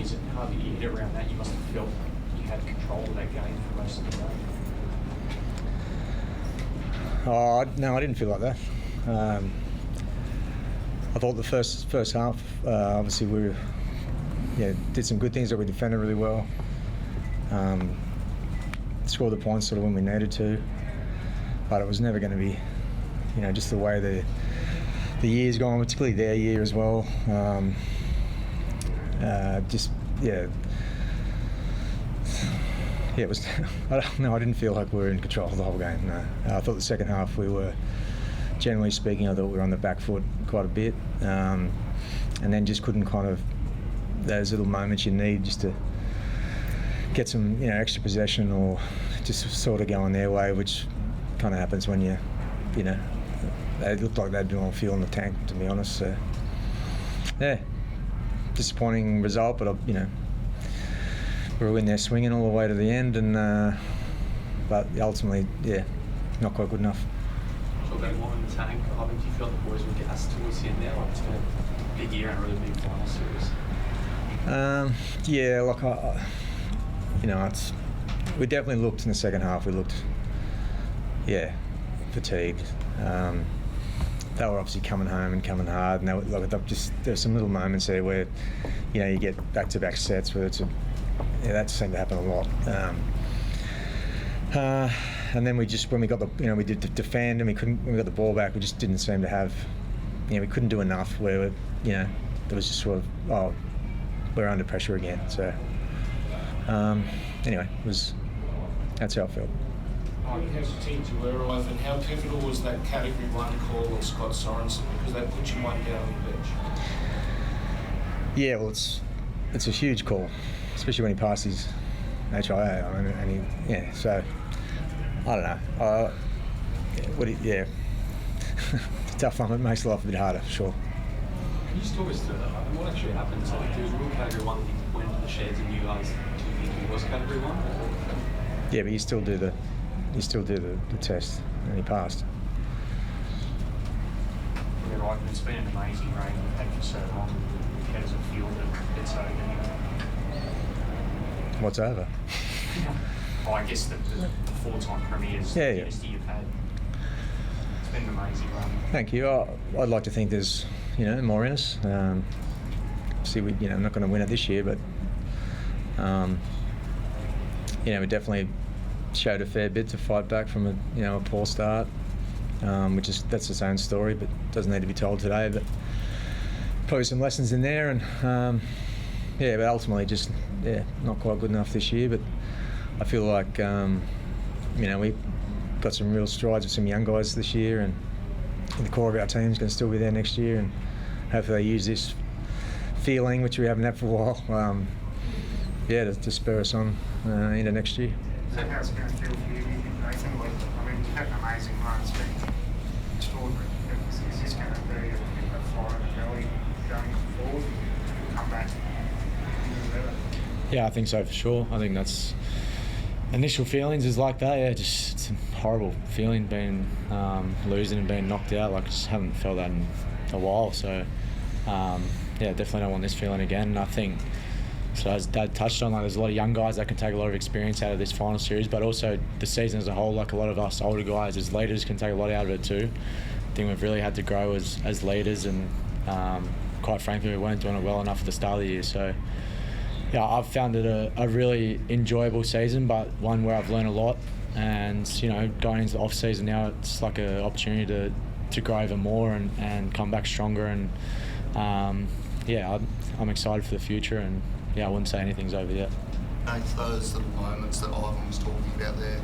is it hard to get your head around that? You must have felt you had control of that game for most of the day. No, I didn't feel like that. I thought the first half, obviously we did some good things, that we defended really well. Scored the points sort of when we needed to, but it was never going to be, just the way the year's gone, particularly their year as well. It was. I didn't feel like we were in control of the whole game. No, I thought the second half we were, generally speaking, I thought we were on the back foot quite a bit, and then just couldn't kind of those little moments you need just to get some extra possession or just sort of going their way, which kind of happens when they looked like they'd been on fuel in the tank, to be honest. So yeah, disappointing result, but we were in there swinging all the way to the end, and but ultimately, not quite good enough. So that one in the tank, Ivan, do you feel the boys were gassed towards the end there? Like it's been a big year and a really big final series. We definitely looked in the second half. We looked, fatigued. They were obviously coming home and coming hard, and there's some little moments there where, you get back-to-back sets where that seemed to happen a lot. And then when we got we did defend and when we got the ball back, we just didn't seem to have, we couldn't do enough where, there was just sort of, we're under pressure again. So anyway, that's how I felt. Hesitant to where, Ivan, how pivotal was that Category 1 call on Scott Sorensen, because that put you one down on the bench? Yeah, well, it's a huge call, especially when he passed his HIA. So I don't know. It's a tough one. It makes life a bit harder, for sure. Can you just talk us through that? What actually happened? So there was a rule Category 1 that he went to the sheds, and you guys, do you think he was Category 1? Yeah, but you still do the test, and he passed. Yeah, right. It's been an amazing reign we've had for so long. How does it feel that it's over now? What's over? I guess the 4-time premiers, the dynasty you've had. It's been an amazing run. Thank you. I'd like to think there's more in us. Obviously, I'm not going to win it this year, but we definitely showed a fair bit to fight back from a poor start, that's its own story, but doesn't need to be told today. But probably some lessons in there, and but ultimately just not quite good enough this year. But I feel like we got some real strides with some young guys this year, and the core of our team's going to still be there next year, and hopefully they use this feeling, which we haven't had for a while, to spur us on into next year. So how's it going to feel for you, Nathan? You've had an amazing run, it's been extraordinary. Is this going to be a fire in the belly going forward? Come back even better? Yeah, I think so for sure. I think that's initial feelings is like that. Yeah, just it's a horrible feeling being losing and being knocked out. Like I just haven't felt that in a while. So definitely don't want this feeling again. And I think, so as Dad touched on, there's a lot of young guys that can take a lot of experience out of this final series, but also the season as a whole, like a lot of us older guys as leaders can take a lot out of it too. I think we've really had to grow as leaders, and quite frankly we weren't doing it well enough at the start of the year. So I've found it a really enjoyable season, but one where I've learned a lot, and going into the off season now, it's like an opportunity to grow even more and come back stronger, and I'm excited for the future, and I wouldn't say anything's over yet. Those little moments that Ivan was talking about there,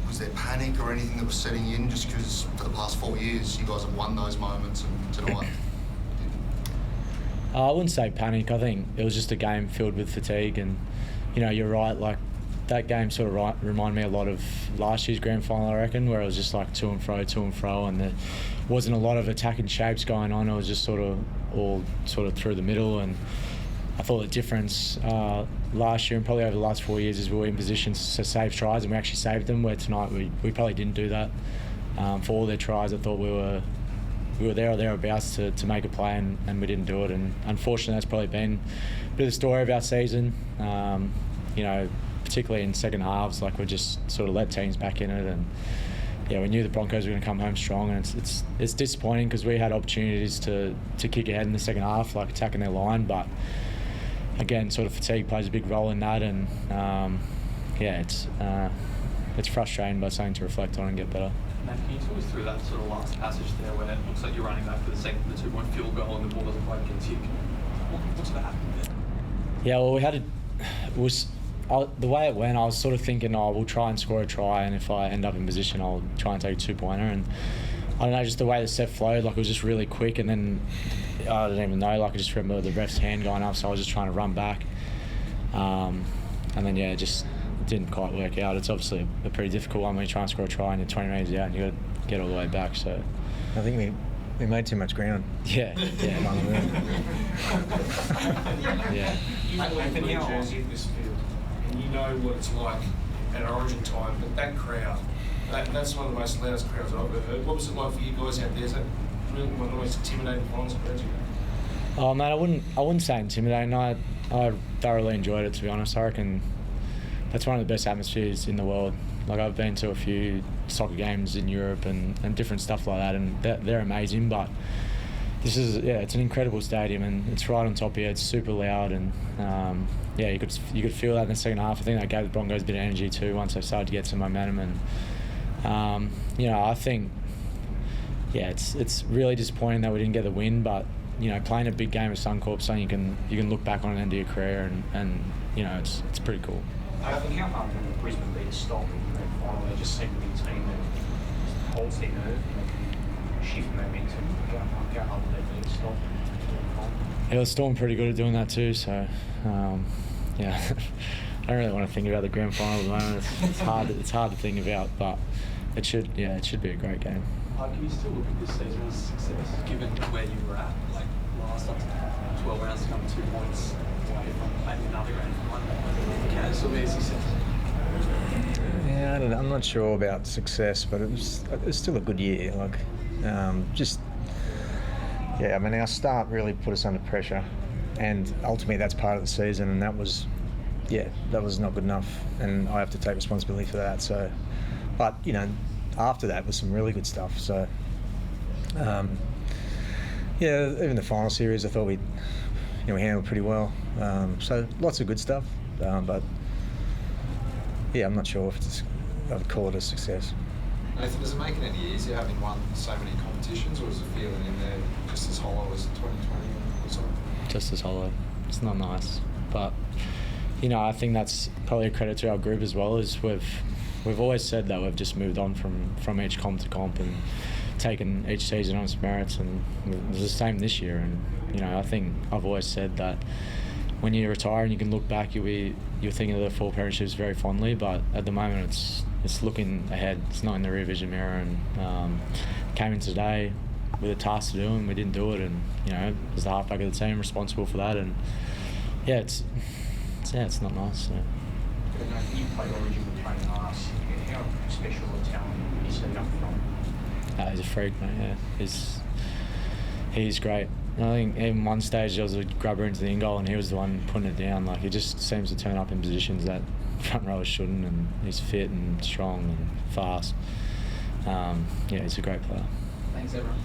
was there panic or anything that was setting in, just because for the past 4 years you guys have won those moments, and tonight? I wouldn't say panic. I think it was just a game filled with fatigue, and you're right, like that game sort of reminded me a lot of last year's grand final, I reckon, where it was just like to and fro, and there wasn't a lot of attacking shapes going on. It was just all through the middle, and I thought the difference last year and probably over the last 4 years is we were in positions to save tries, and we actually saved them, where tonight we probably didn't do that. For all their tries, I thought we were we were there or thereabouts to make a play, and we didn't do it. And unfortunately, that's probably been a bit of the story of our season. You know, particularly in second halves, like we just sort of let teams back in it, and yeah, we knew the Broncos were going to come home strong, and it's disappointing because we had opportunities to kick ahead in the second half, like attacking their line, but again, sort of fatigue plays a big role in that, and yeah, it's frustrating, but something to reflect on and get better. Matt, can you talk us through that sort of last passage there where it looks like you're running back for the 2-point field goal and the ball doesn't quite get to you? What's sort of happened there? Yeah, well, the way it went, I was sort of thinking, we'll try and score a try, and if I end up in position, I'll try and take a 2-pointer. And I don't know, just the way the set flowed, like it was just really quick, and then I don't even know, like I just remember the ref's hand going up, so I was just trying to run back. And then, yeah, it just didn't quite work out. It's obviously a pretty difficult one when you try and score a try and you're 20 metres out and you've got to get all the way back. So I think we made too much ground. Yeah. Yeah. Nathan, you Jersey in this field, and you know what it's like at Origin time, but that crowd, that's one of the most loudest crowds I've ever heard. What was it like for you guys out there? Is that really one of the most intimidating finals I've heard you? Oh, mate, I wouldn't say intimidating. I thoroughly enjoyed it, to be honest. I reckon that's one of the best atmospheres in the world. Like, I've been to a few soccer games in Europe and different stuff like that, and they're amazing, but this is, it's an incredible stadium, and it's right on top here. It's super loud, and you could feel that in the second half. I think that gave the Broncos a bit of energy too once they started to get some momentum, and I think it's really disappointing that we didn't get the win, but playing a big game of Suncorp, something you can look back on at the end of your career, and it's pretty cool. I think how hard can Brisbane be to stop in the final? They just seem to be a team that holds their nerve and can shift momentum. How hard will they be to stop? Yeah, the Storm pretty good at doing that too. So, I don't really want to think about the grand final at the moment. It's hard to think about, but it should be a great game. Can you still look at this season as a success, given where you were at, like last up to 12 rounds to come 2 points away from maybe another grand final? Can it still be a success? Yeah, I don't know. I'm not sure about success, but it's still a good year. Like, our start really put us under pressure, and ultimately that's part of the season, and that was not good enough, and I have to take responsibility for that. So, but after that was some really good stuff. So, even the final series, I thought we handled pretty well. So lots of good stuff, but I'm not sure if I would call it a success. Nathan, does it make it any easier having won so many competitions, or is the feeling in there just as hollow as 2020 or something? Just as hollow. It's not nice, but I think that's probably a credit to our group as well. Is we've always said that we've just moved on from each comp to comp and taken each season on its merits, and it was the same this year. And I think I've always said that when you retire and you can look back, you're thinking of the 4 premierships very fondly, but at the moment it's looking ahead. It's not in the rear vision mirror, and came in today with a task to do, and we didn't do it, and as the halfback of the team, responsible for that, and it's not nice. So. You played Origin with Tony Haas. How special a talent is he up front? He's a freak, mate. Yeah, he's great. And I think even one stage there was a grubber into the in-goal, and he was the one putting it down. Like, he just seems to turn up in positions that front rowers shouldn't, and he's fit and strong and fast. He's a great player. Thanks, everyone.